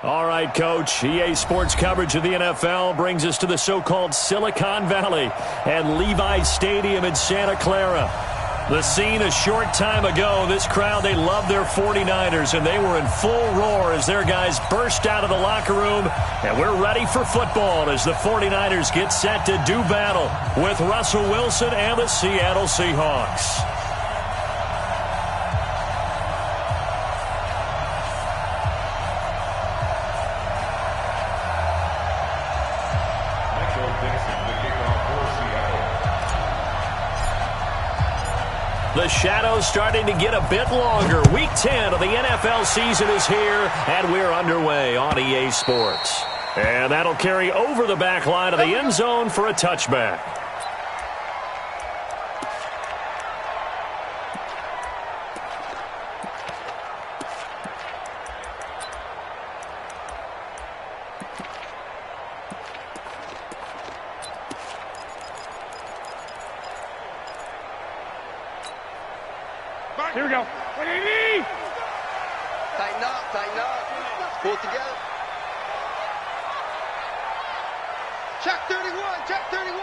All right, Coach. EA Sports coverage of the NFL brings us to the so-called Silicon Valley and Levi's Stadium in Santa Clara. The scene a short time ago, this crowd, they love their 49ers, and they were in full roar as their guys burst out of the locker room. And we're ready for football as the 49ers get set to do battle with Russell Wilson and the Seattle Seahawks. The shadow's starting to get a bit longer. Week 10 of the NFL season is here, and we're underway on EA Sports. And that'll carry over the back line of the end zone for a touchback. Here we go. Tighten up, tighten up. Pull it together. Check 31, check 31.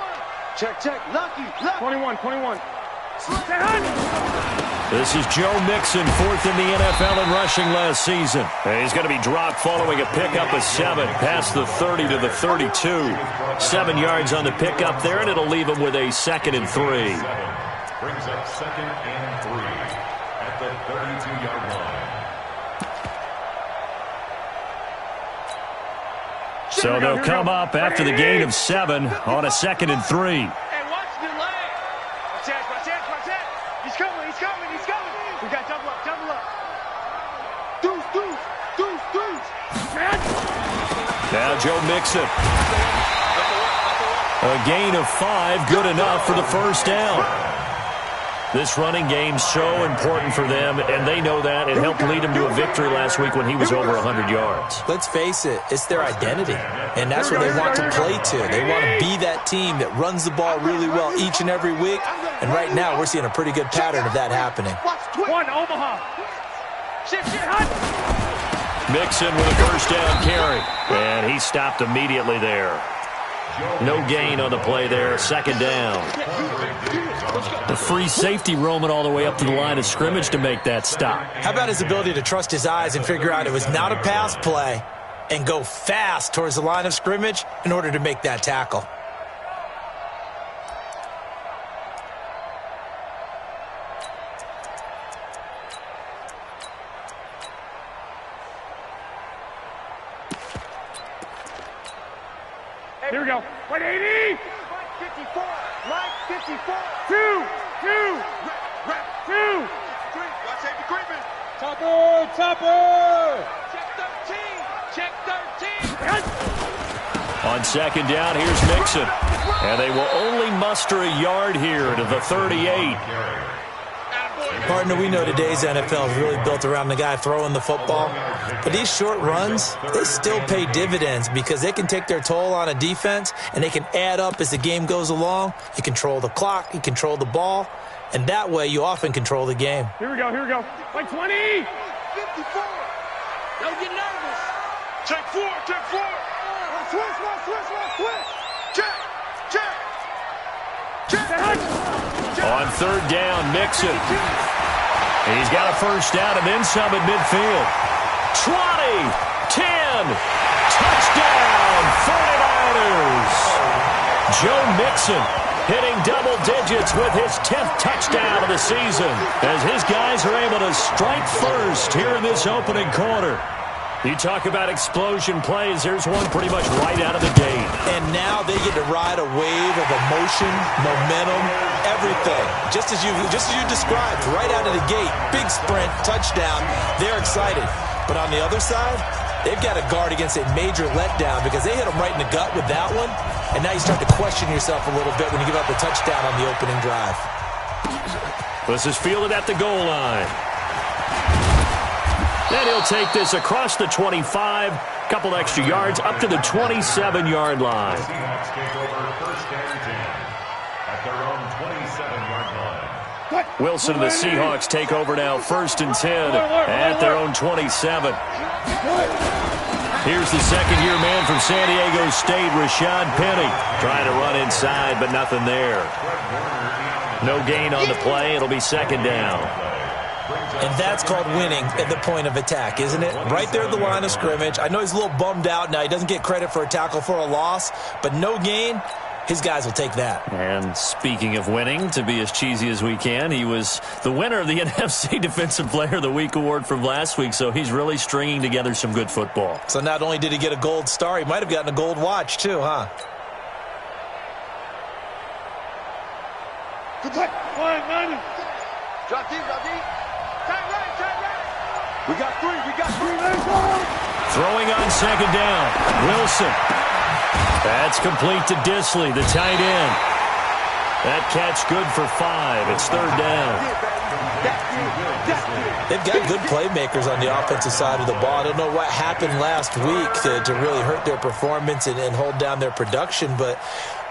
Check. Lucky. 21. This is Joe Mixon, fourth in the NFL in rushing last season. And he's going to be dropped following a pickup of 7, past the 30 to the 32. 7 yards on the pickup there, and it'll leave him with a 2nd and 3. Brings up 2nd and 3 at the 32-yard line. So they'll come up after the gain of 7 on a 2nd and 3. Hey, watch the leg. Watch that. He's coming. We got double up. Deuce. Now Joe Mixon. A gain of 5, good enough for the first down. This running game's so important for them, and they know that. It helped lead them to a victory last week when he was over 100 yards. Let's face it, it's their identity, and that's what they want to play to. They want to be that team that runs the ball really well each and every week, and right now we're seeing a pretty good pattern of that happening. One, Omaha. Shit, hunt. Mixon with a first down carry, and he stopped immediately there. No gain on the play there, 2nd down. The free safety roaming all the way up to the line of scrimmage to make that stop. How about his ability to trust his eyes and figure out it was not a pass play and go fast towards the line of scrimmage in order to make that tackle? Here we go. 180. 54. Right 54. 2. Watch safety creeping. Topper. Check 13. On 2nd down, here's Mixon. And they will only muster a yard here to the 38. Partner, we know today's NFL is really built around the guy throwing the football. But these short runs, they still pay dividends because they can take their toll on a defense and they can add up as the game goes along. You control the clock, you control the ball, and that way you often control the game. Here we go. Like 20. 54. Don't get nervous. Check 4. Switch. Check. On 3rd down, Mixon. He's got a first down and then some at midfield. 20, 10, touchdown, 49ers. Joe Mixon hitting double digits with his 10th touchdown of the season as his guys are able to strike first here in this opening quarter. You talk about explosion plays, there's one pretty much right out of the gate. And now they get to ride a wave of emotion, momentum, everything. Just as you described, right out of the gate, big sprint, touchdown, they're excited. But on the other side, they've got to guard against a major letdown because they hit them right in the gut with that one. And now you start to question yourself a little bit when you give up the touchdown on the opening drive. This is fielded at the goal line. Then he'll take this across the 25, couple extra yards, up to the 27-yard line. Seahawks take over first and 10 at their own 27-yard line. Wilson and the Seahawks take over now, first and 10 at their own 27. Here's the second-year man from San Diego State, Rashad Penny, trying to run inside, but nothing there. No gain on the play. It'll be second down. And that's called winning at the point of attack, isn't it? Right there at the line of scrimmage. I know he's a little bummed out now. He doesn't get credit for a tackle for a loss, but no gain. His guys will take that. And speaking of winning, to be as cheesy as we can, he was the winner of the NFC Defensive Player of the Week award from last week, so he's really stringing together some good football. So not only did he get a gold star, he might have gotten a gold watch too, huh? Good play. Drop deep, drop deep. Tight right. We got three. Let's go. Throwing on second down. Wilson. That's complete to Disley, the tight end. That catch good for 5. It's third down. They've got good playmakers on the offensive side of the ball. I don't know what happened last week to really hurt their performance and hold down their production, but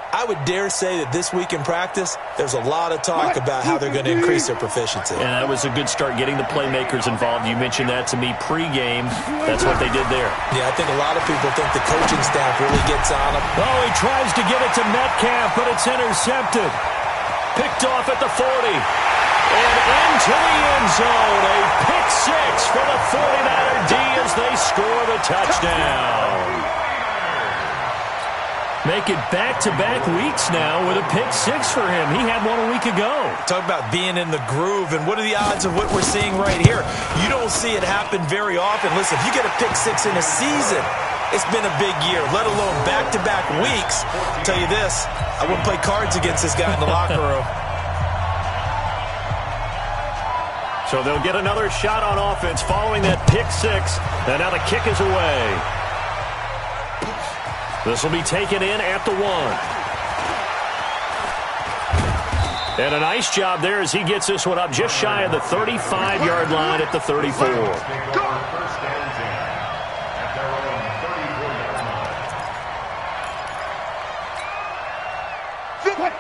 I would dare say that this week in practice, there's a lot of talk about how they're going to increase their proficiency. And that was a good start getting the playmakers involved. You mentioned that to me pregame. That's what they did there. Yeah, I think a lot of people think the coaching staff really gets on them. Oh, he tries to get it to Metcalf, but it's intercepted. Picked off at the 40. And into the end zone. A pick six for the 49er D as they score the touchdown. Make it back-to-back weeks now with a pick six for him. He had one a week ago. Talk about being in the groove, and what are the odds of what we're seeing right here? You don't see it happen very often. Listen, if you get a pick six in a season, it's been a big year, let alone back-to-back weeks. I'll tell you this, I wouldn't play cards against this guy in the locker room. So they'll get another shot on offense following that pick six, and now the kick is away. This will be taken in at the 1. And a nice job there as he gets this one up just shy of the 35-yard line at the 34.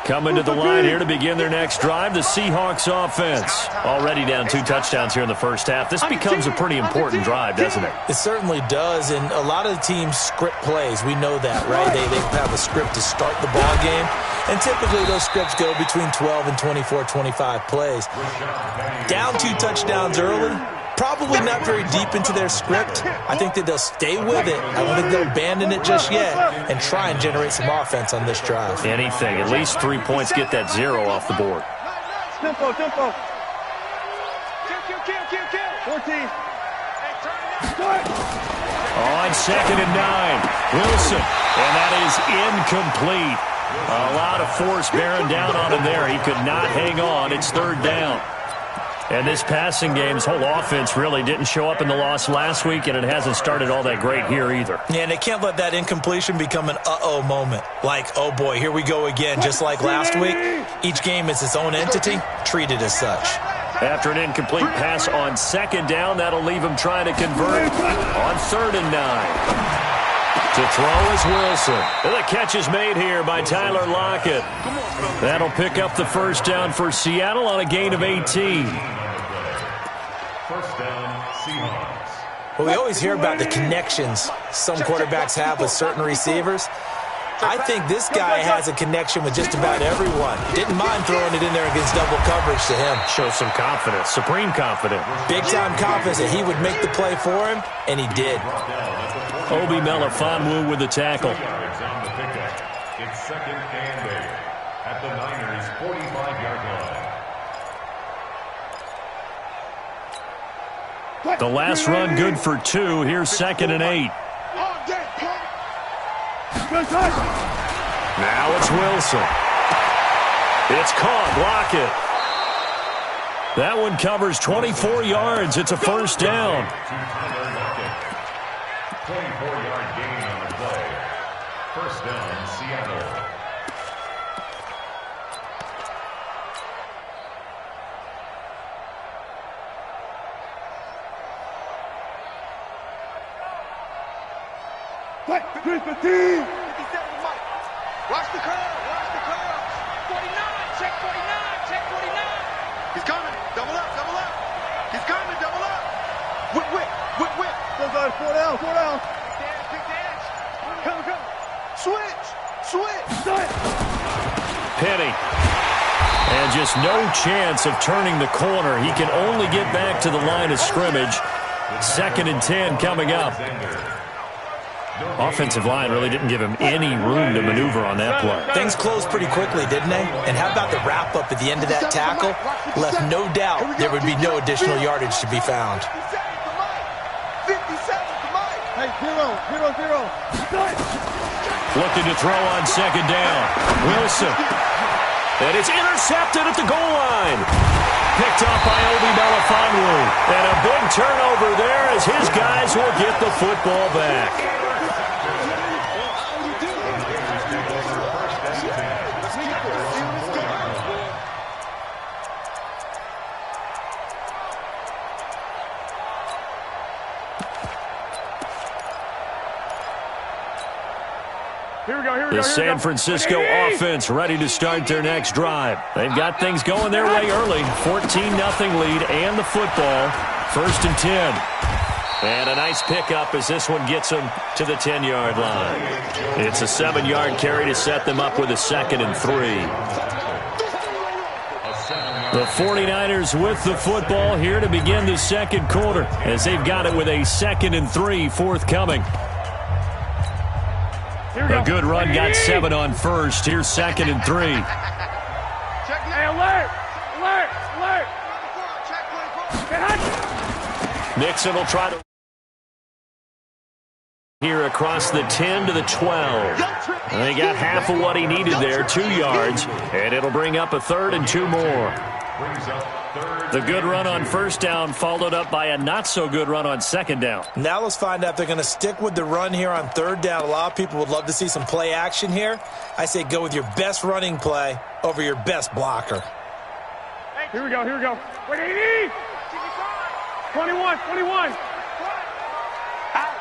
Coming to the line here to begin their next drive, the Seahawks offense. Already down 2 touchdowns here in the first half. This becomes a pretty important drive, doesn't it? It certainly does, and a lot of the teams script plays. We know that, right? They have a script to start the ball game, and typically those scripts go between 12 and 24, 25 plays. Down 2 touchdowns early, probably not very deep into their script. I think that they'll stay with it. I don't think they'll abandon it just yet and try and generate some offense on this drive. Anything. At least 3 points, get that 0 off the board. Tempo. Kill. 14. On second and 9, Wilson. And that is incomplete. A lot of force bearing down on him there. He could not hang on. It's third down. And this passing game, his whole offense really didn't show up in the loss last week, and it hasn't started all that great here either. Yeah, and they can't let that incompletion become an uh-oh moment. Like, oh boy, here we go again, just like last week. Each game is its own entity, treated as such. After an incomplete pass on second down, that'll leave him trying to convert on third and 9. To throw is Wilson. And the catch is made here by Tyler Lockett. That'll pick up the first down for Seattle on a gain of 18. First down, Seahawks. Well, we always hear about the connections some quarterbacks have with certain receivers. I think this guy has a connection with just about everyone. Didn't mind throwing it in there against double coverage to him. Shows some confidence, supreme confidence. Big-time confidence that he would make the play for him, and he did. Obi Melifonwu with the tackle. It's second and 8 at the Niners' 45-yard line. The last run good for 2. Here's second and 8. Now it's Wilson. It's caught. Lockett. That one covers 24 yards. It's a first down. 24-yard gain on the play. First down, Seattle. Watch the curve. 49, check 49, check 49. He's coming. Double up. He's coming. Double up. Whip. Four down. Big dance. Come. Switch. Penny. And just no chance of turning the corner. He can only get back to the line of scrimmage. 2nd and 10 coming up. Offensive line really didn't give him any room to maneuver on that play. Things closed pretty quickly, didn't they? And how about the wrap-up at the end of that tackle? Left no doubt there would be no additional yardage to be found. 57 to Mike. Hey, 0. Looking to throw on 2nd down. Wilson. And it's intercepted at the goal line. Picked off by AtlBalla770's. And a big turnover there as his guys will get the football back. The San Francisco offense ready to start their next drive. They've got things going their way early. 14-0 lead and the football. 1st and 10. And a nice pickup as this one gets them to the 10-yard line. It's a 7-yard carry to set them up with a 2nd and 3. The 49ers with the football here to begin the 2nd quarter as they've got it with a 2nd and 3 forthcoming. A good run got 7 on 1st. Here's 2nd and 3. Hey, alert! Nixon will try to here across the 10 to the 12. And they got half of what he needed there, 2 yards, and it'll bring up a 3rd and 2 more. The good run on 1st down followed up by a not-so-good run on 2nd down. Now let's find out if they're going to stick with the run here on 3rd down. A lot of people would love to see some play action here. I say go with your best running play over your best blocker. Here we go. Wait, 80! 21. Out.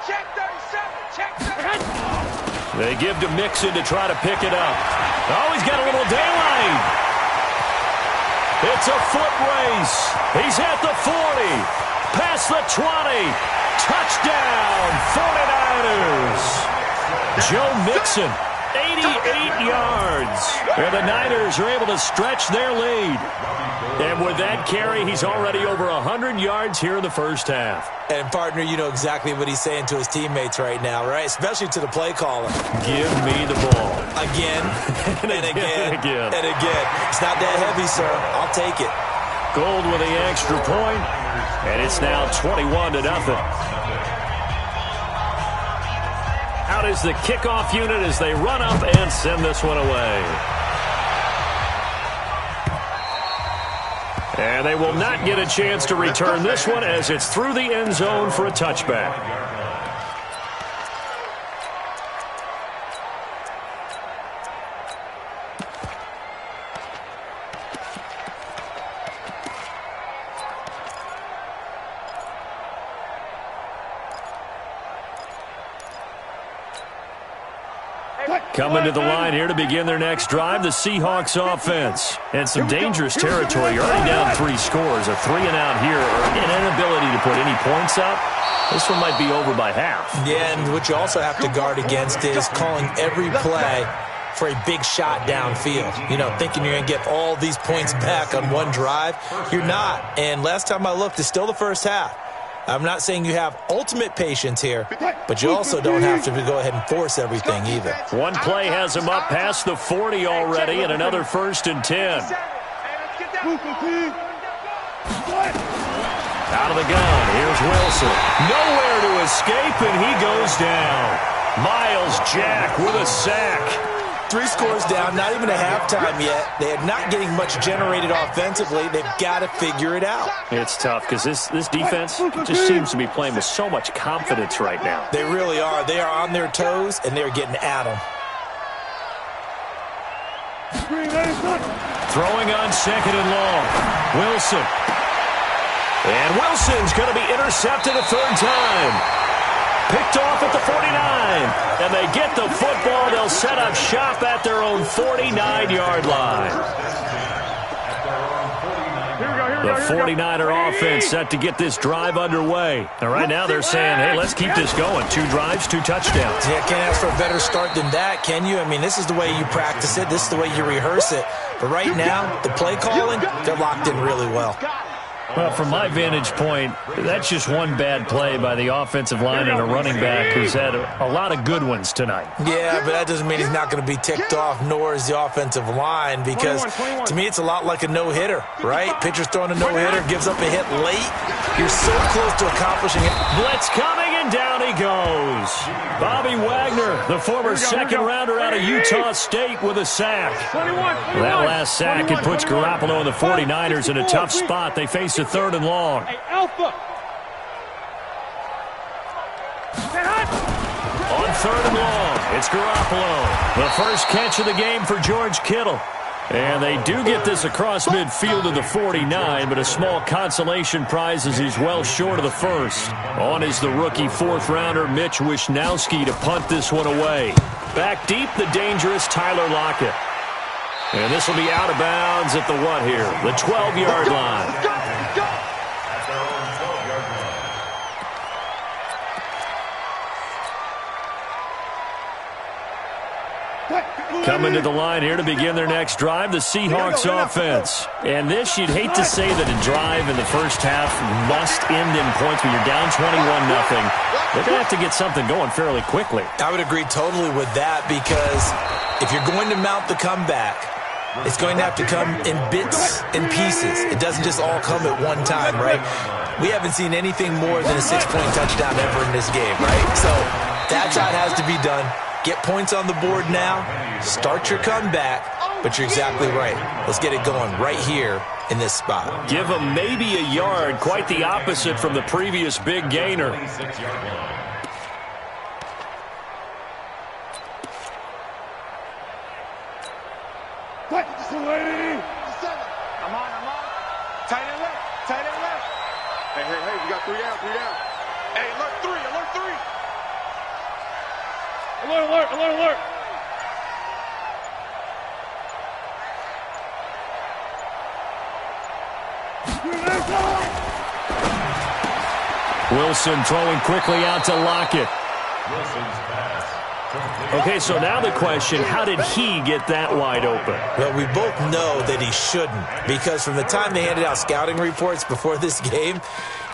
Check 37. They give to Mixon to try to pick it up. Oh, he's got a little daylight. It's a foot race. He's at the 40. Past the 20. Touchdown, 49ers. Joe Mixon, 88 yards. And the Niners are able to stretch their lead. And with that carry, he's already over 100 yards here in the 1st half. And, partner, you know exactly what he's saying to his teammates right now, right? Especially to the play caller. Give me the ball. Again, and again. And again. It's not that heavy, sir. I'll take it. Gold with the extra point, and it's now 21-0. Out is the kickoff unit as they run up and send this one away. And they will not get a chance to return this one as it's through the end zone for a touchback. Coming to the line here to begin their next drive, the Seahawks offense. And some dangerous territory, already down 3 scores. A 3-and-out here, or an inability to put any points up. This one might be over by half. Yeah, and what you also have to guard against is calling every play for a big shot downfield. You know, thinking you're going to get all these points back on one drive. You're not. And last time I looked, it's still the 1st half. I'm not saying you have ultimate patience here, but you also don't have to go ahead and force everything either. One play has him up past the 40 already, and another 1st and 10. Out of the gun, here's Wilson. Nowhere to escape, and he goes down. Miles Jack with a sack. 3 scores down, not even a halftime yet. They are not getting much generated offensively. They've got to figure it out. It's tough because this defense just seems to be playing with so much confidence right now. They really are. They are on their toes, and they're getting at them. Throwing on 2nd and long. Wilson. And Wilson's going to be intercepted a 3rd time. Picked 49. And they get the football. They'll set up shop at their own 49-yard line. The 49er offense set to get this drive underway. And right now they're saying, hey, let's keep this going. 2 drives, 2 touchdowns. Yeah, can't ask for a better start than that, can you? I mean, this is the way you practice it. This is the way you rehearse it. But right now, the play calling, they're locked in really well. Well, from my vantage point, that's just one bad play by the offensive line and a running back who's had a lot of good ones tonight. Yeah, but that doesn't mean he's not going to be ticked off, nor is the offensive line, because to me it's a lot like a no-hitter, right? Pitcher's throwing a no-hitter, gives up a hit late. You're so close to accomplishing it. Blitz coming, and down he goes. Bobby Wagner, the former second-rounder out of Utah State, with a sack. That last sack, it puts Garoppolo and the 49ers in a tough spot. They face a 3rd and long. Hey, Alpha. On 3rd and long, it's Garoppolo. The first catch of the game for George Kittle. And they do get this across midfield to the 49, but a small consolation prize as he's well short of the first. On is the rookie 4th-rounder Mitch Wishnowsky to punt this one away. Back deep, the dangerous Tyler Lockett. And this will be out of bounds at the what here? The 12-yard line. Coming to the line here to begin their next drive, the Seahawks offense. And this, you'd hate to say that a drive in the first half must end in points when you're down 21-0. They're going to have to get something going fairly quickly. I would agree totally with that, because if you're going to mount the comeback, it's going to have to come in bits and pieces. It doesn't just all come at one time, right? We haven't seen anything more than a 6-point touchdown ever in this game, right? So that's how it has to be done. Get points on the board now, start your comeback, but you're exactly right. Let's get it going right here in this spot. Give them maybe a yard, quite the opposite from the previous big gainer. I'm on. Tight end left. Hey, we got 3 down. Hey, alert 3. Alert. Wilson throwing quickly out to Lockett. Okay, so now the question, how did he get that wide open? Well, we both know that he shouldn't, because from the time they handed out scouting reports before this game,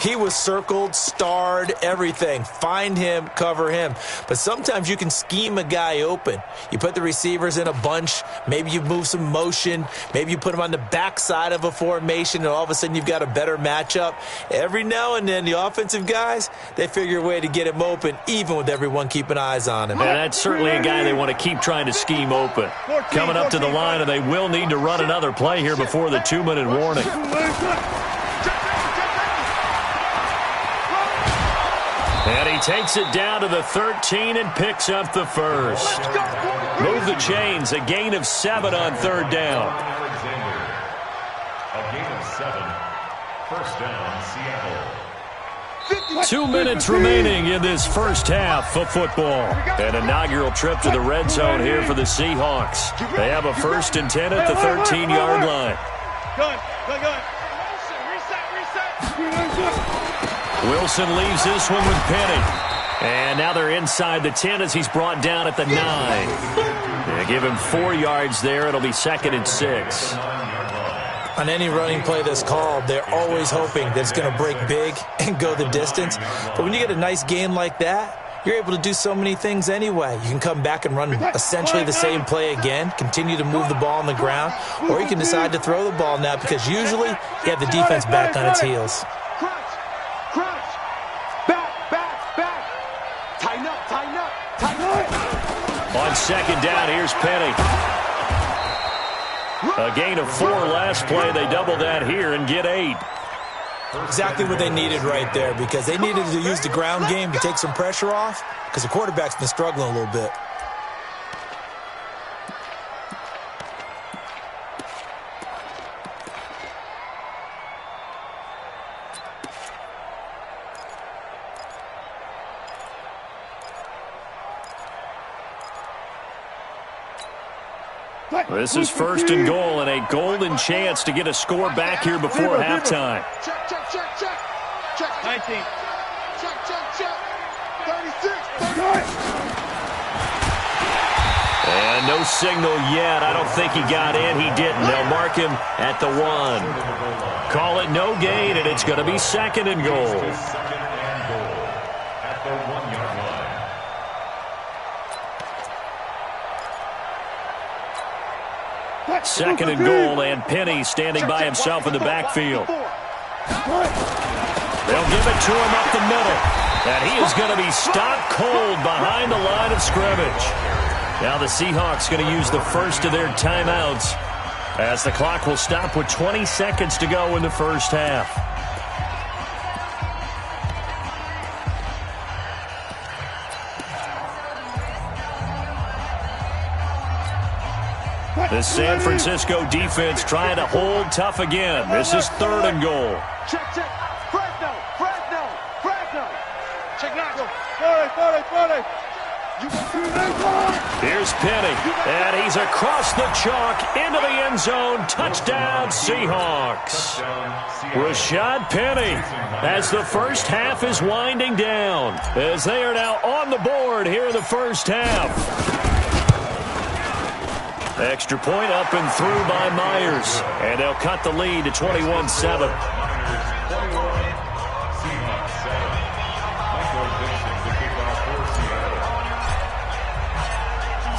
he was circled, starred, everything. Find him, cover him. But sometimes you can scheme a guy open. You put the receivers in a bunch. Maybe you move some motion. Maybe you put them on the backside of a formation, and all of a sudden you've got a better matchup. Every now and then, the offensive guys, they figure a way to get him open, even with everyone keeping eyes on him. And that's certainly a guy they want to keep trying to scheme open. Coming up to the line, and they will need to run another play here before the 2-minute warning. And he takes it down to the 13 and picks up the first. Move the chains, a gain of 7 on 3rd down. A gain of 7. First down, Seattle. 2 minutes remaining in this first half of football. An inaugural trip to the red zone here for the Seahawks. They have a 1st and 10 at the 13-yard line. Gun. Wilson leaves this one with Penny. And now they're inside the 10 as he's brought down at the 9. They give him 4 yards there. It'll be 2nd and 6. On any running play that's called, they're always hoping that it's going to break big and go the distance. But when you get a nice gain like that, you're able to do so many things anyway. You can come back and run essentially the same play again, continue to move the ball on the ground, or you can decide to throw the ball now, because usually you have the defense back on its heels. On 2nd down, here's Penny. A gain of 4 last play. They double that here and get 8. Exactly what they needed right there, because they needed to use the ground game to take some pressure off, because the quarterback's been struggling a little bit. This is first and goal and a golden chance to get a score back here before halftime. Check, check, check, check. Check. 19. Check, check, check. 36. 38. And no signal yet. I don't think he got in. He didn't. They'll mark him at the 1. Call it no gain, and it's going to be second and goal. Second and goal at the 1-yard line. Second and goal, and Penny standing by himself in the backfield. They'll give it to him up the middle. And he is going to be stopped cold behind the line of scrimmage. Now the Seahawks going to use the first of their timeouts as the clock will stop with 20 seconds to go in the first half. The San Francisco defense trying to hold tough again. This is third and goal. Check, check. Fresno, Fresno, Fresno. Check now. 40. Here's Penny, and he's across the chalk into the end zone. Touchdown, Seahawks. Rashad Penny, as the first half is winding down, as they are now on the board here in the first half. Extra point up and through by Myers, and they'll cut the lead to 21-7.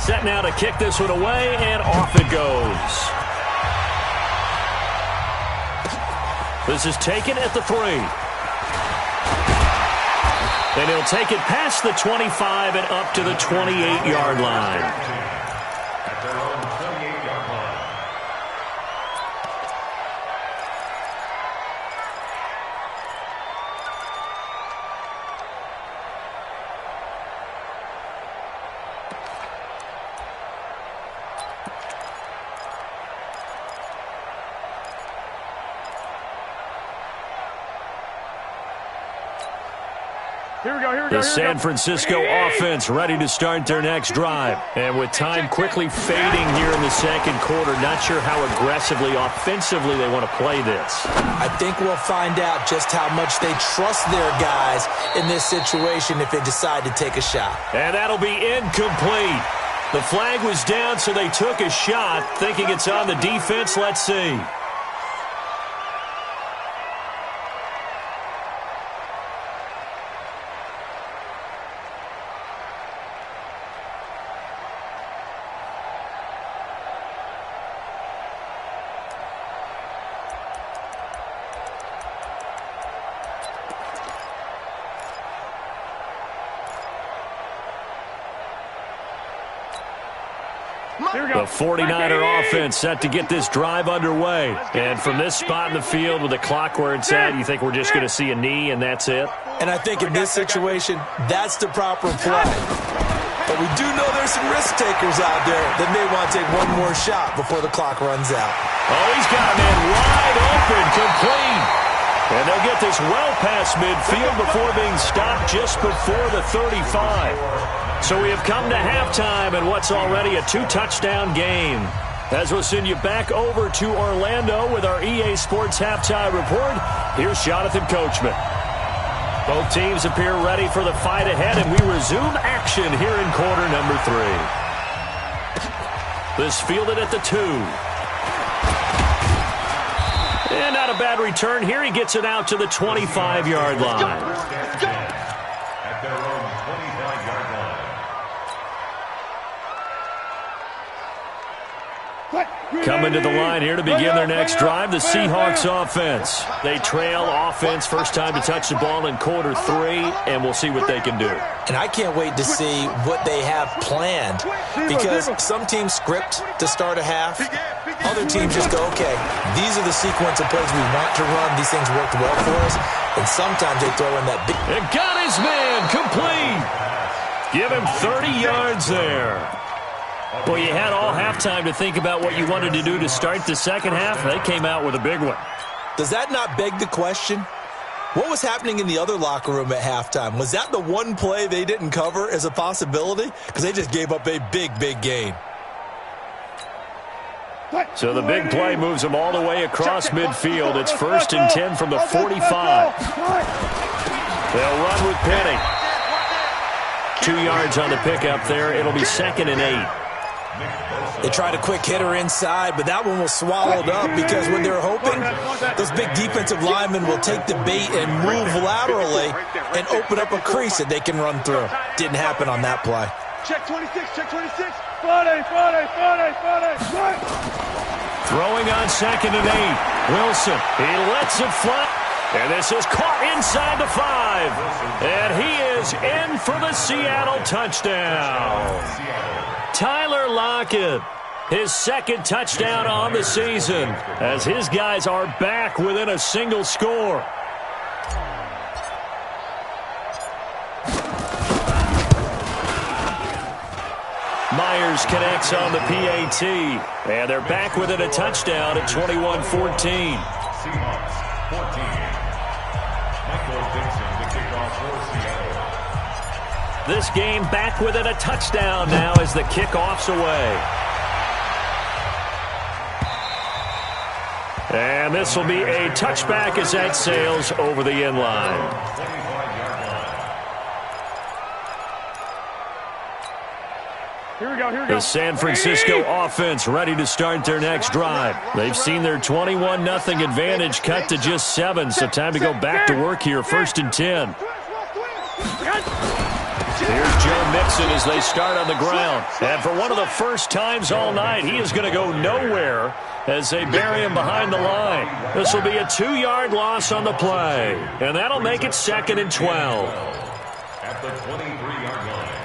Set now to kick this one away, and off it goes. This is taken at the 3. And he'll take it past the 25 and up to the 28-yard line. At their own 28-yard line. Here we go. The San Francisco offense ready to start their next drive. And with time quickly fading here in the second quarter, not sure how aggressively, offensively they want to play this. I think we'll find out just how much they trust their guys in this situation if they decide to take a shot. And that'll be incomplete. The flag was down, so they took a shot, thinking it's on the defense. Let's see. The 49er offense set to get this drive underway. And from this spot in the field with the clock where it's at, you think we're just going to see a knee and that's it? And I think in this situation, that's the proper play. But we do know there's some risk takers out there that may want to take one more shot before the clock runs out. Oh, he's got a man wide open, complete. And they'll get this well past midfield before being stopped just before the 35. So we have come to halftime in what's already a 2-touchdown game. As we'll send you back over to Orlando with our EA Sports Halftime Report, here's Jonathan Coachman. Both teams appear ready for the fight ahead, and we resume action here in quarter number 3. This fielded at the 2. And not a bad return here. He gets it out to the 25-yard line. At their own 25-yard line. Coming to the line here to begin their next drive, the Seahawks offense. They trail offense, first time to touch the ball in quarter 3, and we'll see what they can do. And I can't wait to see what they have planned, because some teams script to start a half. Other teams just go, okay, these are the sequence of plays we want to run. These things worked well for us. And sometimes they throw in that big... And got his man complete. Give him 30 yards there. Well, you had all halftime to think about what you wanted to do to start the second half. They came out with a big one. Does that not beg the question? What was happening in the other locker room at halftime? Was that the one play they didn't cover as a possibility? Because they just gave up a big, big gain. So the big play moves them all the way across midfield. It's 1st and 10 from the 45. They'll run with Penny. 2 yards on the pickup there. It'll be 2nd and 8. They tried a quick hitter inside, but that one was swallowed up because when they're hoping, those big defensive linemen will take the bait and move laterally and open up a crease that they can run through. Didn't happen on that play. Check 26, check 26. Friday. Throwing on 2nd and 8. Wilson, he lets it fly. And this is caught inside the 5. And he is in for the Seattle touchdown. Tyler Lockett, his 2nd touchdown on the season, as his guys are back within a single score. Myers connects on the PAT, and they're back within a touchdown at 21-14. Seahawks 14. Michael Dixon, the kickoff for Seattle. This game back within a touchdown now as the kickoff's away. And this will be a touchback as that sails over the end line. Here we go. The San Francisco offense ready to start their next drive. They've seen their 21-0 advantage cut to just 7, so time to go back to work here, 1st and 10. Here's Joe Mixon as they start on the ground. And for one of the first times all night, he is going to go nowhere as they bury him behind the line. This will be a 2-yard loss on the play. And that'll make it 2nd and 12. At the 23-yard line.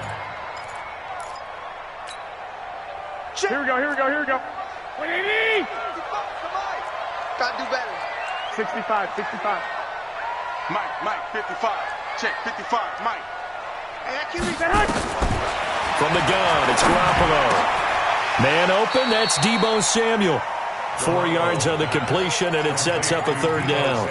Here we go. What do you need? Gotta do better. 65. Mike, 55. Check, 55, Mike. From the gun, it's Garoppolo. Man open, that's Deebo Samuel. 4 yards on the completion, and it sets up a 3rd down.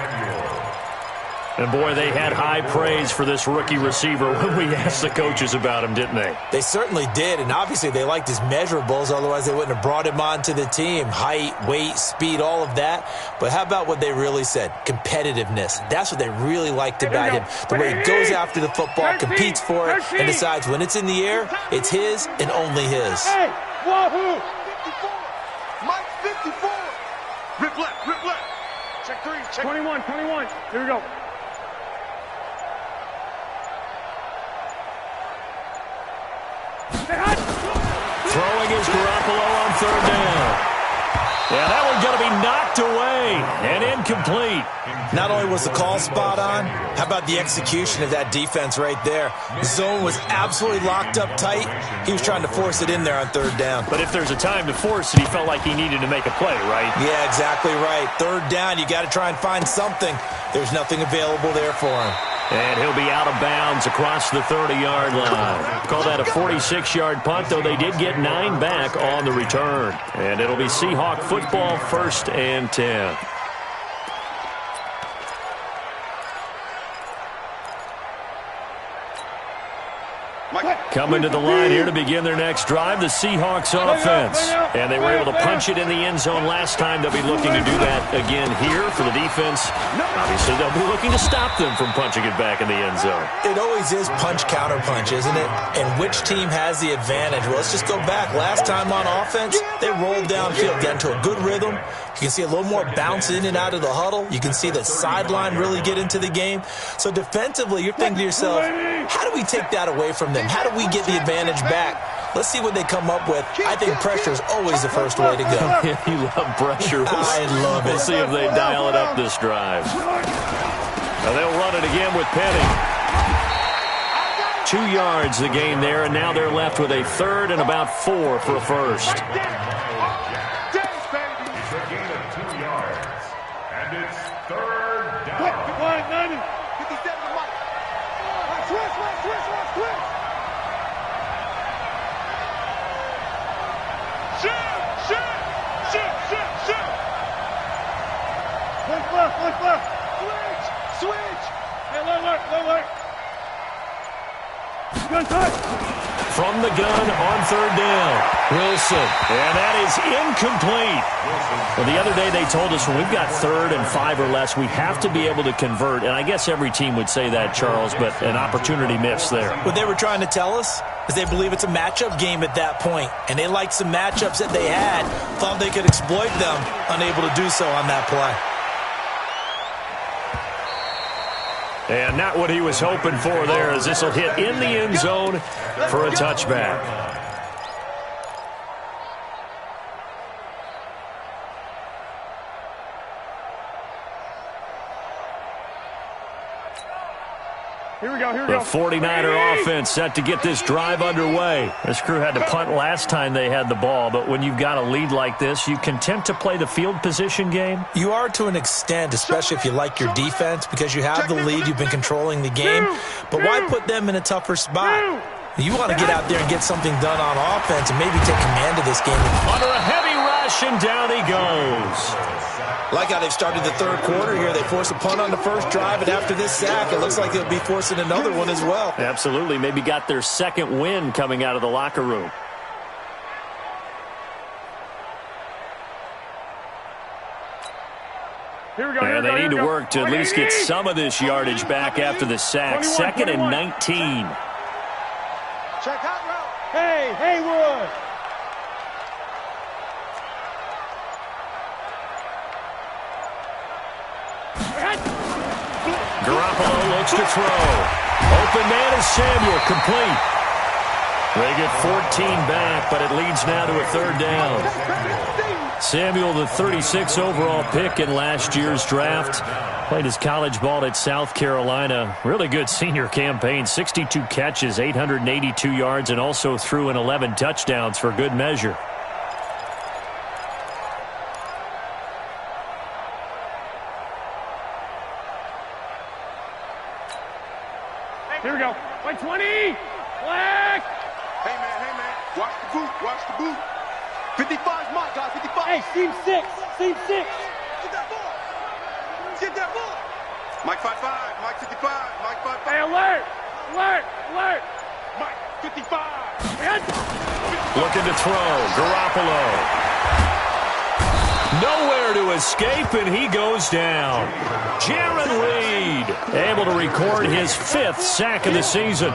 And, boy, they had high praise for this rookie receiver when we asked the coaches about him, didn't they? They certainly did, and obviously they liked his measurables, otherwise they wouldn't have brought him onto the team. Height, weight, speed, all of that. But how about what they really said? Competitiveness. That's what they really liked about him. The way he goes after the football, competes for it, and decides when it's in the air, it's his and only his. Hey, wahoo! 54. Mike, 54. Rip left. Check 3, check 21. Here we go. Throwing is Garoppolo on 3rd down. Yeah, that one's going to be knocked away and incomplete. Not only was the call spot on, how about the execution of that defense right there? The zone was absolutely locked up tight. He was trying to force it in there on 3rd down. But if there's a time to force it, he felt like he needed to make a play, right? Yeah, exactly right. 3rd down, you got to try and find something. There's nothing available there for him. And he'll be out of bounds across the 30-yard line. Call that a 46-yard punt, though they did get 9 back on the return. And it'll be Seahawk football, 1st and 10. Coming to the line here to begin their next drive, the Seahawks offense. And they were able to punch it in the end zone last time. They'll be looking to do that again here for the defense. Obviously, they'll be looking to stop them from punching it back in the end zone. It always is punch-counter-punch, isn't it? And which team has the advantage? Well, let's just go back. Last time on offense, they rolled downfield, got into a good rhythm. You can see a little more bounce in and out of the huddle. You can see the sideline really get into the game. So defensively, you're thinking to yourself, how do we take that away from them? How do we get the advantage back? Let's see what they come up with. I think pressure is always the first way to go. You love pressure. I love it. We'll see if they dial it up this drive. Now they'll run it again with Penny. 2 yards the gain there, and now they're left with a 3rd and about 4 for a first. It's a gain of 2 yards, and it's 3rd down. 57 to Mike. Switch. Shoot. Look left. Switch. Hey, look. From the gun on third down, Wilson. And that is incomplete. Well, the other day they told us when we've got 3rd and 5 or less, we have to be able to convert. And I guess every team would say that, Charles, but an opportunity missed there. What they were trying to tell us is they believe it's a matchup game at that point. And they liked some matchups that they had, thought they could exploit them, unable to do so on that play. And not what he was hoping for there, as this will hit in the end zone for a touchback. Here we go, here we The go. 49er offense set to get this drive underway. This crew had to punt last time they had the ball, but when you've got a lead like this, you content to play the field position game? You are to an extent, especially if you like your defense, because you have the lead, you've been controlling the game. But why put them in a tougher spot? You want to get out there and get something done on offense and maybe take command of this game. Under a heavy rush, and down he goes. Like how they've started the third quarter here. They force a punt on the first drive, and after this sack, it looks like they'll be forcing another one as well. Absolutely. Maybe got their second win coming out of the locker room. Here we go, And they need to work to at least get some of this yardage back after the sack. 2nd and 19. Check out route. Hey, Haywood. Garoppolo looks to throw. Open man is Samuel, complete. They get 14 back, but it leads now to a 3rd down. Samuel, the 36th overall pick in last year's draft. Played his college ball at South Carolina. Really good senior campaign. 62 catches, 882 yards, and also threw in 11 touchdowns for good measure. Here we go. 20. Black. Hey, man. Watch the boot. Watch the boot. 55's my guy. 55. Hey, seam 6. Seam 6. Get that ball. Get that ball. Mike 55. Mike 55. Mike 55. Hey, alert. Alert. Alert. Mike 55. Looking to throw. Garoppolo. Nowhere to escape, and he goes down. Jaron Reed able to record his 5th sack of the season.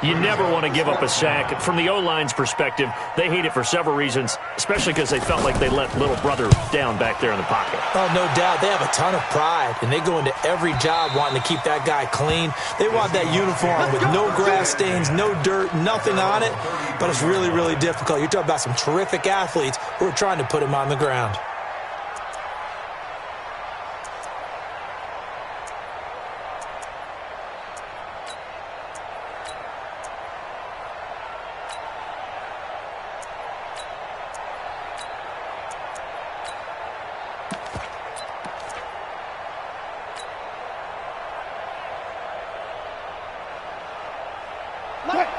You never want to give up a sack. From the O-line's perspective, they hate it for several reasons, especially because they felt like they let little brother down back there in the pocket. Oh, no doubt. They have a ton of pride, and they go into every job wanting to keep that guy clean. They want that uniform with no grass stains, no dirt, nothing on it, but it's really, really difficult. You're talking about some terrific athletes who are trying to put him on the ground.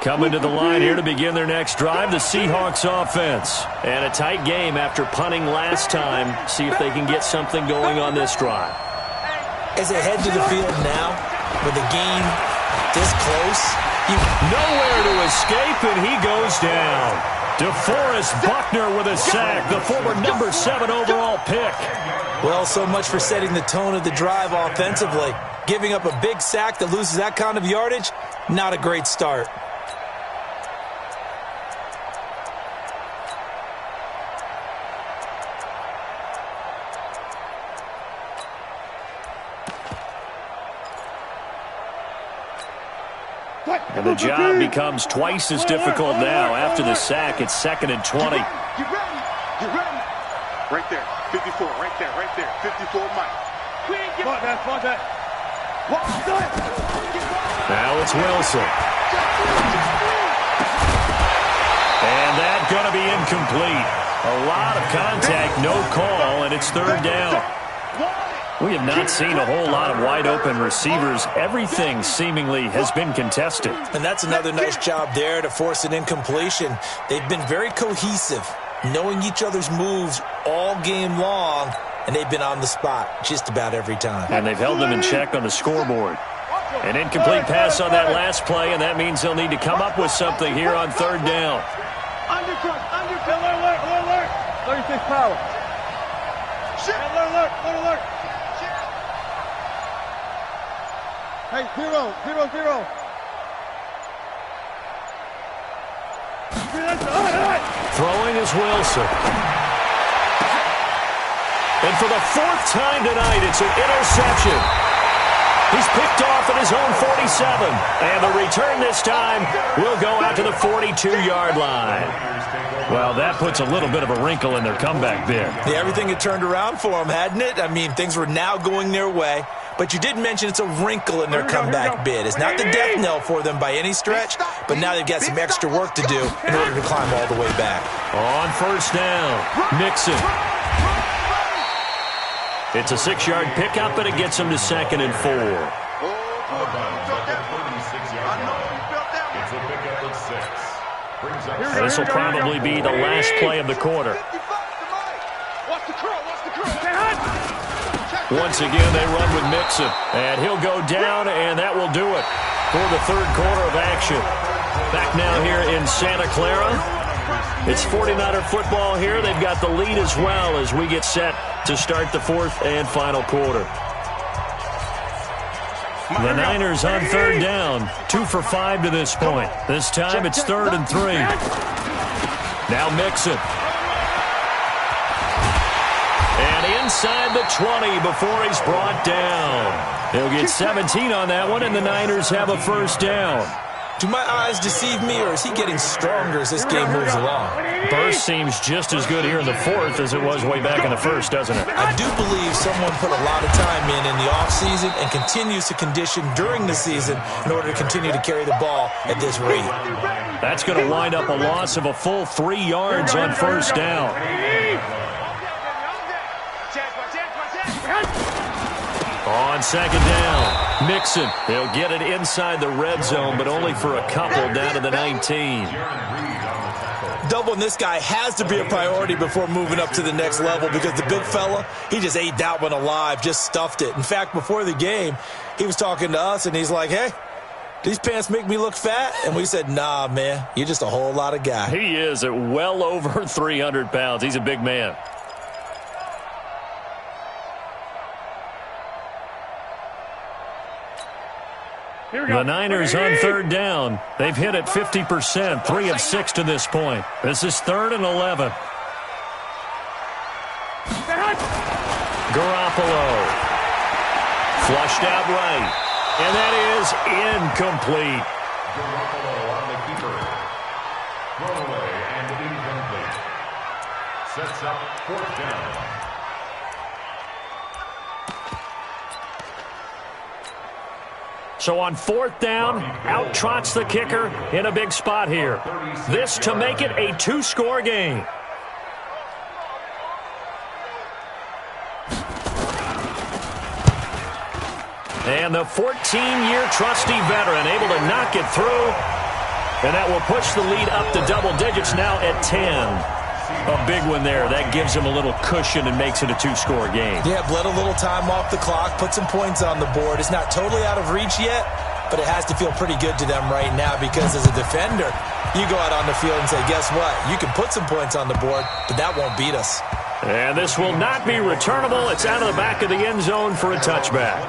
Coming to the line here to begin their next drive, the Seahawks offense. And a tight game after punting last time. See if they can get something going on this drive. As they head to the field now, with the game this close, nowhere to escape, and he goes down. DeForest Buckner with a sack, the former number 7 overall pick. Well, so much for setting the tone of the drive offensively. Giving up a big sack that loses that kind of yardage, not a great start. And the job becomes twice as difficult now. After the sack, it's 2nd and 20. Get ready. Get ready. Right there. 54. Right there. Right there. 54, Mike. Fuck that. Now it's Wilson. And that's going to be incomplete. A lot of contact, no call, and it's 3rd down. We have not seen a whole lot of wide-open receivers. Everything seemingly has been contested. And that's another nice job there to force an incompletion. They've been very cohesive, knowing each other's moves all game long, and they've been on the spot just about every time. And they've held them in check on the scoreboard. An incomplete pass on that last play, and that means they'll need to come up with something here on third down. Undercut, alert. 36 power. Shit. Alert. Hey, 0. Throwing is Wilson. And for the fourth time tonight, it's an interception. He's picked off at his own 47. And the return this time will go out to the 42-yard line. Well, that puts a little bit of a wrinkle in their comeback bid. Yeah, everything had turned around for them, hadn't it? I mean, things were now going their way. But you did mention it's a wrinkle in their comeback bid. It's not the death knell for them by any stretch, but now they've got some extra work to do in order to climb all the way back. On first down, Mixon. It's a 6-yard pickup, and it gets him to 2nd and 4. This will probably be the last play of the quarter. Once again, they run with Mixon. And he'll go down, and that will do it for the third quarter of action. Back now here in Santa Clara. It's 49er football here. They've got the lead as well as we get set to start the fourth and final quarter. The Niners on third down. 2 for 5 to this point. This time it's 3rd and 3. Now Mixon. And inside the 20 before he's brought down. He'll get 17 on that one, and the Niners have a first down. Do my eyes deceive me, or is he getting stronger as this game moves along? Burst seems just as good here in the fourth as it was way back in the first, doesn't it? I do believe someone put a lot of time in the offseason and continues to condition during the season in order to continue to carry the ball at this rate. That's going to wind up a loss of a full 3 yards on first down. On second down, Mixon. He'll get it inside the red zone, but only for a couple down to the 19. Doubling this guy has to be a priority before moving up to the next level because the big fella, he just ate that one alive, just stuffed it. In fact, before the game, he was talking to us, and he's like, hey, these pants make me look fat? And we said, nah, man, you're just a whole lot of guy. He is at well over 300 pounds. He's a big man. The Niners on third down. They've hit it 50%, 3 of 6 to this point. This is 3rd and 11. Garoppolo. Flushed out right. And that is incomplete. Garoppolo on the keeper. Thrown away and incomplete. Sets up 4th down. So on 4th down, out trots the kicker in a big spot here. This to make it a 2-score game. And the 14-year trusty veteran able to knock it through. And that will push the lead up to double digits now at 10. A big one there. That gives him a little cushion and makes it a 2-score game. Yeah, bled a little time off the clock, put some points on the board. It's not totally out of reach yet, but it has to feel pretty good to them right now because as a defender, you go out on the field and say, guess what? You can put some points on the board, but that won't beat us. And this will not be returnable. It's out of the back of the end zone for a touchback.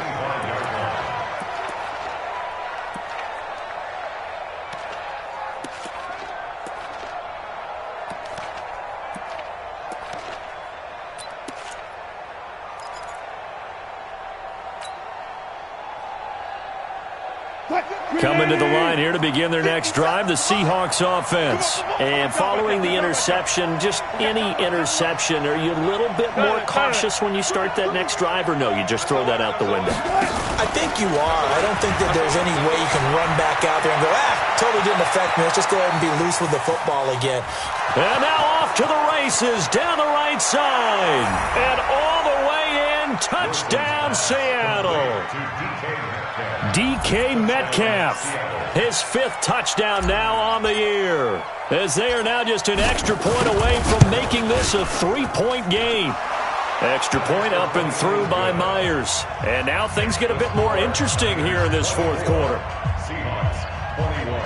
Coming to the line here to begin their next drive, the Seahawks offense. And following the interception, just any interception, are you a little bit more cautious when you start that next drive, or no, you just throw that out the window? I think you are. I don't think that there's any way you can run back out there and go, totally didn't affect me. Let's just go ahead and be loose with the football again. And now off to the races, down the right side. And all the way in, touchdown Seattle. DK Metcalf, his 5th touchdown now on the year, as they are now just an extra point away from making this a 3-point game. Extra point up and through by Myers. And now things get a bit more interesting here in this fourth quarter. Seahawks 21.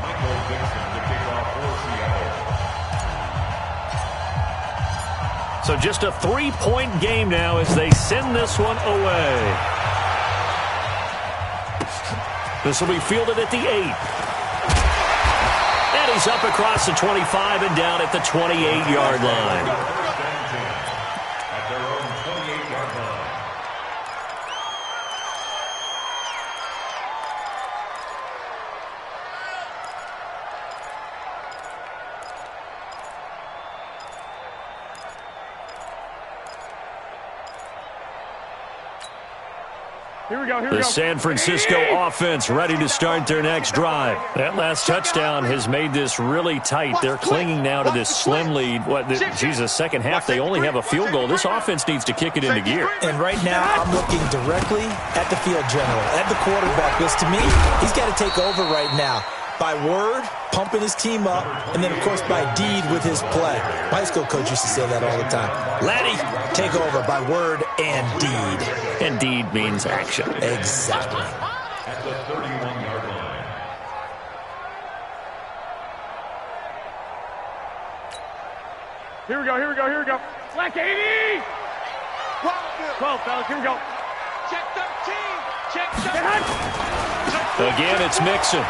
Michael Dixon to kick off for Seattle. So just a 3-point game now as they send this one away. This will be fielded at the 8. And he's up across the 25 and down at the 28-yard line. At their own 28-yard line. Here we go, here we The go. San Francisco offense ready to start their next drive. That last touchdown has made this really tight. They're clinging now to this slim lead. Second half, they only have a field goal. This offense needs to kick it into gear. And right now, I'm looking directly at the field general, at the quarterback, because to me, he's got to take over right now. By word, pumping his team up, and then, of course, by deed with his play. My high school coach used to say that all the time. Laddie, take over by word and deed. And deed means action. Exactly. At the 31-yard line. Here we go, here we go, here we go. Black 80! 12, fellas, here we go. Check 13! Check 13! Again, it's Mixon.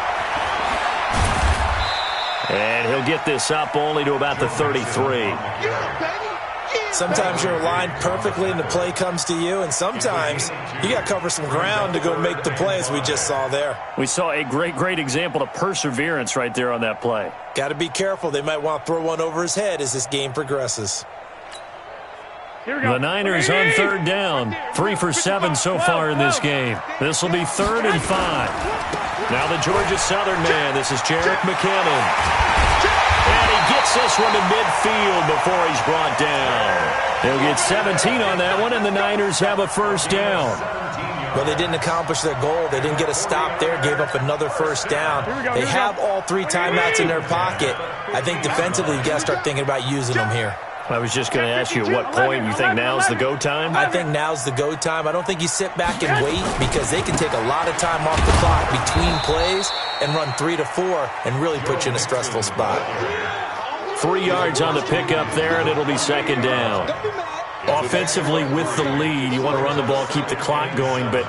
And he'll get this up only to about the 33. Sometimes you're aligned perfectly and the play comes to you, and sometimes you got to cover some ground to go make the play, as we just saw there. We saw a great example of perseverance right there on that play. Got to be careful. They might want to throw one over his head as this game progresses. Here we go. The Niners on third down. 3 for 7 so far in this game. This will be 3rd and 5. Now the Georgia Southern man. This is Jerick McKinnon. And he gets this one to midfield before he's brought down. He'll get 17 on that one, and the Niners have a first down. Well, they didn't accomplish their goal. They didn't get a stop there, gave up another first down. They have all 3 timeouts in their pocket. I think defensively, you got to start thinking about using them here. I was just going to ask you at what point you think now's the go time? I think now's the go time. I don't think you sit back and wait, because they can take a lot of time off the clock between plays and run 3 to 4 and really put you in a stressful spot. 3 yards on the pickup there, and it'll be 2nd down. Offensively with the lead, you want to run the ball, keep the clock going, but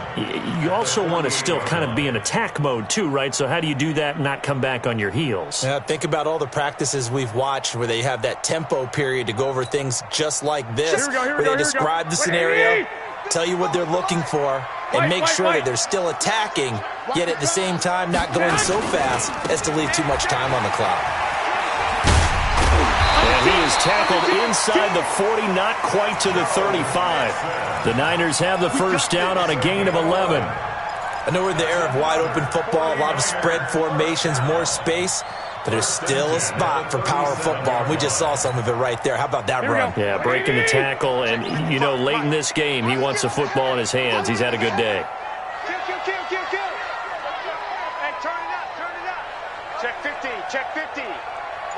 you also want to still kind of be in attack mode too, right? So how do you do that and not come back on your heels? Yeah, think about all the practices we've watched where they have that tempo period to go over things just like this, where they describe the scenario, tell you what they're looking for, and make sure that they're still attacking, yet at the same time not going so fast as to leave too much time on the clock. And he is tackled inside the 40, not quite to the 35. The Niners have the first down on a gain of 11. I know we're in the era of wide-open football, a lot of spread formations, more space, but there's still a spot for power football, and we just saw some of it right there. How about that run? Yeah, breaking the tackle, and, you know, late in this game, he wants the football in his hands. He's had a good day. Kill. Hey, turn it up. Check 50, check 50.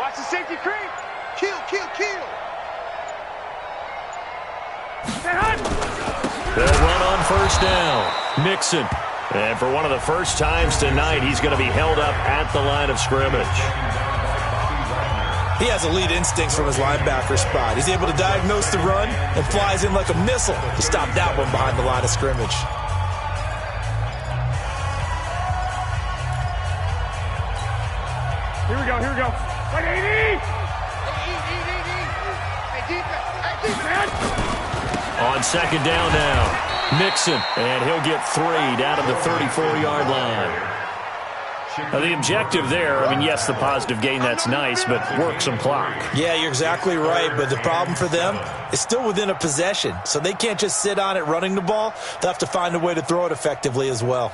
Watch the safety creep. Kill. They'll run on first down. Mixon. And for one of the first times tonight, he's going to be held up at the line of scrimmage. He has elite instincts from his linebacker spot. He's able to diagnose the run and flies in like a missile to stop that one behind the line of scrimmage. Here we go. Like 80! Hey, defense! On 2nd down now, Mixon, and he'll get 3 down at the 34-yard line. Now, the objective there, I mean, yes, the positive gain, that's nice, but work some clock. Yeah, you're exactly right, but the problem for them is still within a possession, so they can't just sit on it running the ball. They'll have to find a way to throw it effectively as well.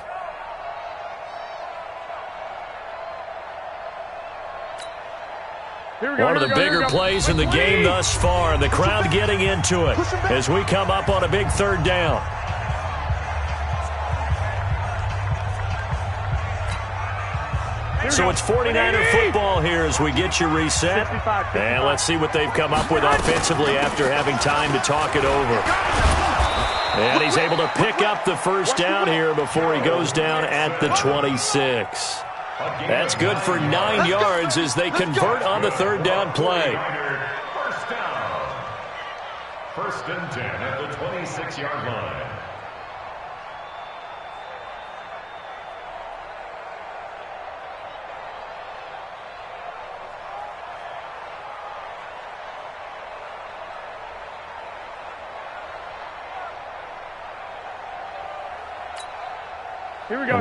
One of the bigger plays in the game thus far. The crowd getting into it as we come up on a big 3rd down. So it's 49er football here as we get you reset. And let's see what they've come up with offensively after having time to talk it over. And he's able to pick up the first down here before he goes down at the 26. That's good for 9 yards as they convert on the third down play. First down. 1st and 10 at the 26-yard line.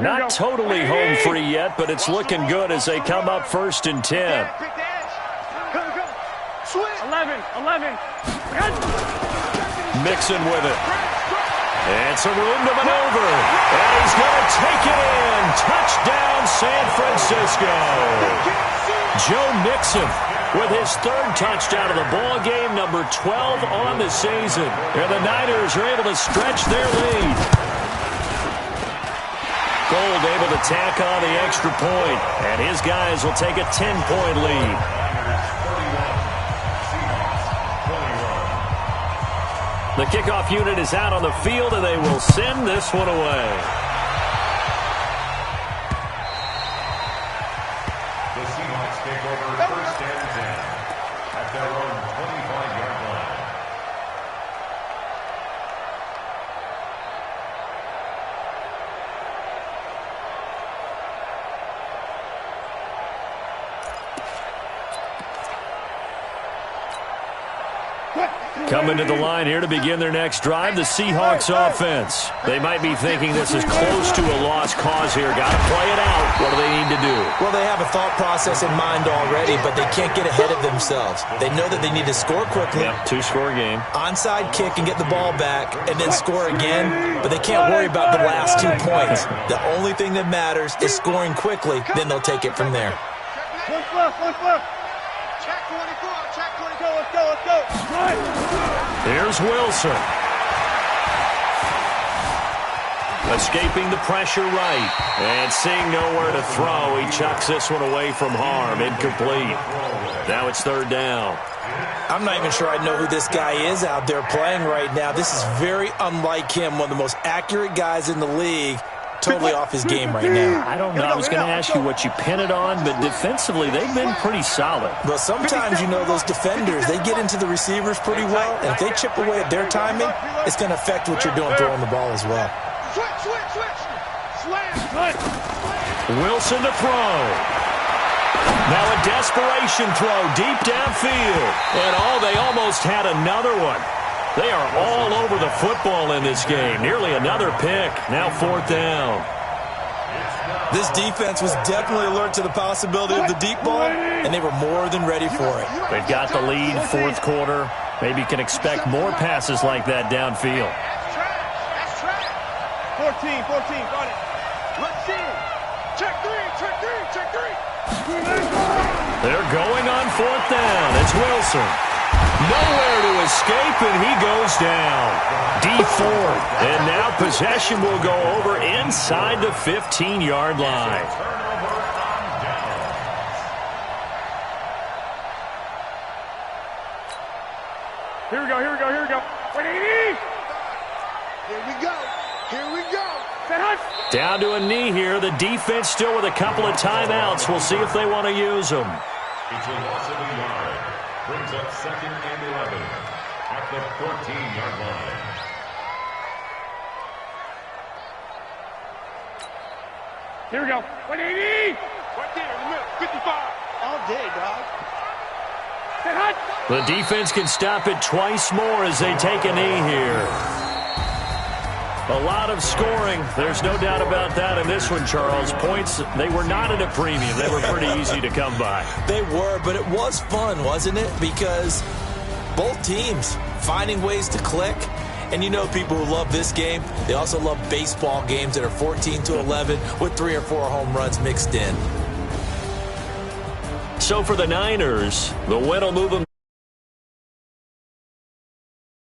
Not totally home free yet, but it's looking good as they come up 1st and 10. 11. Mixon with it. And some room to maneuver. And he's going to take it in. Touchdown, San Francisco. Joe Mixon with his 3rd touchdown of the ball game, number 12 on the season. And the Niners are able to stretch their lead. Gold able to tack on the extra point, and his guys will take a 10-point lead. The kickoff unit is out on the field, and they will send this one away. The Seahawks take over 1st and 10 at their own 25-yard line. Coming to the line here to begin their next drive, the Seahawks offense. They might be thinking this is close to a lost cause here. Got to play it out. What do they need to do? Well, they have a thought process in mind already, but they can't get ahead of themselves. They know that they need to score quickly. Yep, 2-score game. Onside kick and get the ball back, and then score again. But they can't worry about the last 2 points. The only thing that matters is scoring quickly. Then they'll take it from there. One flip. Check 24. Check 24. Let's go. Here's Wilson. Escaping the pressure right. And seeing nowhere to throw, he chucks this one away from harm. Incomplete. Now it's 3rd down. I'm not even sure I know who this guy is out there playing right now. This is very unlike him, one of the most accurate guys in the league. Totally off his game right now. I don't know. I was going to ask you what you pin it on, but defensively, they've been pretty solid. Well, sometimes, you know, those defenders, they get into the receivers pretty well, and if they chip away at their timing, it's going to affect what you're doing throwing the ball as well. Wilson to throw. Now a desperation throw deep downfield. And they almost had another one. They are all over the football in this game. Nearly another pick. Now 4th down. This defense was definitely alert to the possibility of the deep ball, and they were more than ready for it. They've got the lead, 4th quarter. Maybe you can expect more passes like that downfield. That's track. 14, got it. Let's see. Check 3. They're going on 4th down. It's Wilson. Nowhere to escape, and he goes down. D4. And now possession will go over inside the 15-yard line. Here we go. 180. Here we go. Down to a knee here. The defense still with a couple of timeouts. We'll see if they want to use them. It's a loss of a yard. Brings up 2nd and 11 at the 14-yard line. Here we go. 180. Right there in the middle. 55. All day, dog. The defense can stop it twice more as they take a knee here. A lot of scoring. There's no doubt about that in this one, Charles. Points, they were not at a premium. They were pretty easy to come by. They were, but it was fun, wasn't it? Because both teams finding ways to click. And you know people who love this game, they also love baseball games that are 14-11 with 3 or 4 home runs mixed in. So for the Niners, the win will move them